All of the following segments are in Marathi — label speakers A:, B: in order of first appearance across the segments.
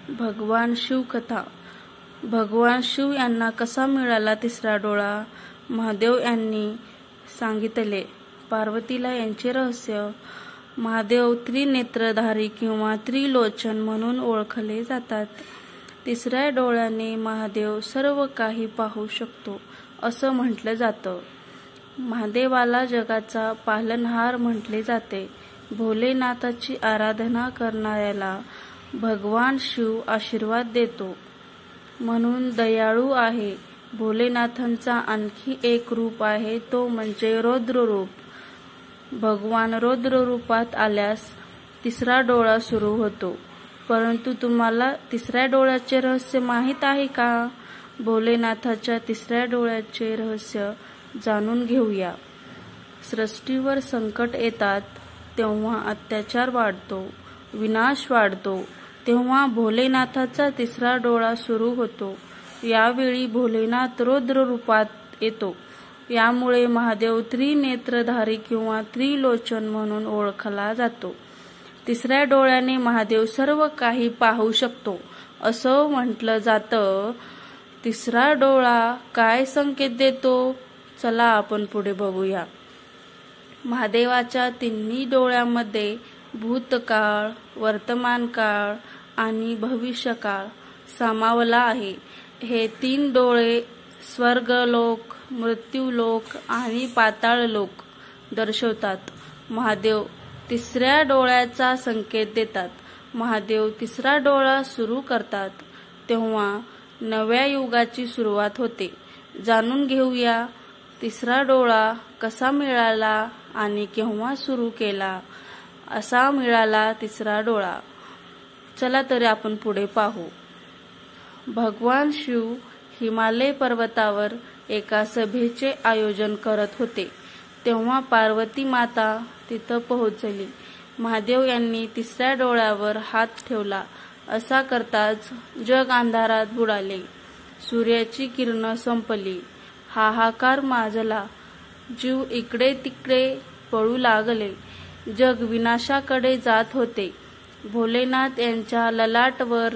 A: भगवान शिव कथा. भगवान शिव यांना कसा मिळाला तिसरा डोळा? महादेव यांनी सांगितले. पार्वतीला यांचे रहस्य. महादेव त्रिनेत्रधारी किंवा त्रिलोचन म्हणून ओळखले जातात. तिसऱ्या डोळ्याने महादेव सर्व काही पाहू शकतो असं म्हटलं जातं. महादेवाला जगाचा पालनहार म्हटले जाते. भोलेनाथाची आराधना करणाऱ्याला भगवान शिव आशीर्वाद देतो म्हणून दयाळू आहे. भोलेनाथांचा आणखी एक रूप आहे, तो म्हणजे रौद्र रूप. भगवान रौद्र रूपात आल्यास तिसरा डोळा सुरू होतो. परंतु तुम्हाला तिसऱ्या डोळ्याचे रहस्य माहीत आहे का? भोलेनाथाच्या तिसऱ्या डोळ्याचे रहस्य जाणून घेऊया. सृष्टीवर संकट येतात तेव्हा अत्याचार वाढतो, विनाश वाढतो, तेव्हा भोलेनाथाचा तिसरा डोळा सुरू होतो. यावेळी भोलेनाथ रौद्र रूपात येतो. यामुळे महादेव त्रिनेत्रधारी किंवा त्रिलोचन म्हणून ओळखला जातो. तिसऱ्या डोळ्याने महादेव सर्व काही पाहू शकतो असं म्हटलं जातं. तिसरा डोळा काय संकेत देतो? चला आपण पुढे बघूया. महादेवाच्या तिन्ही डोळ्यामध्ये भूतकाळ, वर्तमानकाळ आणि भविष्यकाळ सामावला आहे. हे तीन डोळे स्वर्गलोक, मृत्यूलोक आणि पाताळलोक दर्शवतात. महादेव तिसऱ्या डोळ्याचा संकेत देतात. महादेव तिसरा डोळा सुरू करतात तेव्हा नव्या युगाची सुरुवात होते. जाणून घेऊया तिसरा डोळा कसा मिळाला आणि केव्हा सुरू केला. असा मिळाला तिसरा डोळा. चला तर आपण पुढे पाहू. भगवान शिव हिमालय पर्वतावर एका सभेचे आयोजन करत होते. तेव्हा पार्वती माता तिथं पोहोचली. महादेव यांनी तिसऱ्या डोळ्यावर हात ठेवला. असा करताच जग अंधारात बुडाले. सूर्याची किरणं संपली. हाहाकार माजला. जीव इकडे तिकडे पळू लागले. जग विनाशाकडे जात होते. भोलेनाथ यांच्या ललाटवर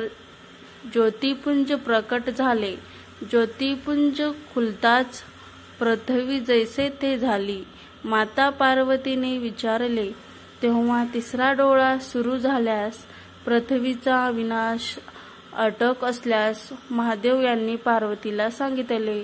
A: ज्योतिपुंज प्रकट झाले. ज्योतिपुंज खुलताच पृथ्वी जैसे ते झाली. माता पार्वतीने विचारले. तेव्हा तिसरा डोळा सुरू झाल्यास पृथ्वीचा विनाश अटक असल्यास महादेव यांनी पार्वतीला सांगितले.